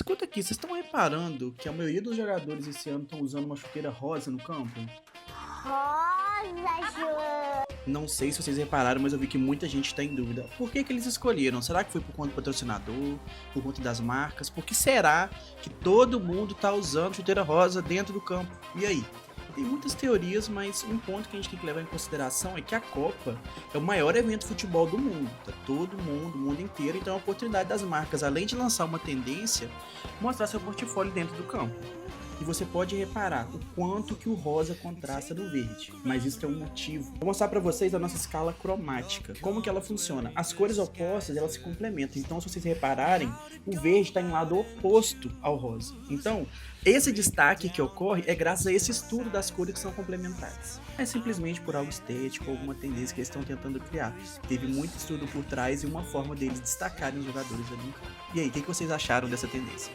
Escuta aqui, vocês estão reparando que a maioria dos jogadores esse ano estão usando uma chuteira rosa no campo? Rosa, João. Não sei se vocês repararam, mas eu vi que muita gente está em dúvida. Por que que eles escolheram? Será que foi por conta do patrocinador? Por conta das marcas? Por que será que todo mundo está usando chuteira rosa dentro do campo? E aí? Tem muitas teorias, mas um ponto que a gente tem que levar em consideração é que a Copa é o maior evento de futebol do mundo. Tá todo mundo, o mundo inteiro, então é uma oportunidade das marcas, além de lançar uma tendência, mostrar seu portfólio dentro do campo. E você pode reparar o quanto que o rosa contrasta no verde, mas isso tem um motivo. Vou mostrar para vocês a nossa escala cromática, como que ela funciona. As cores opostas, elas se complementam, então se vocês repararem, o verde está em lado oposto ao rosa. Então, esse destaque que ocorre é graças a esse estudo das cores que são complementares. É simplesmente por algo estético, alguma tendência que eles estão tentando criar. Teve muito estudo por trás e uma forma deles destacarem os jogadores ali no campo. E aí, o que vocês acharam dessa tendência?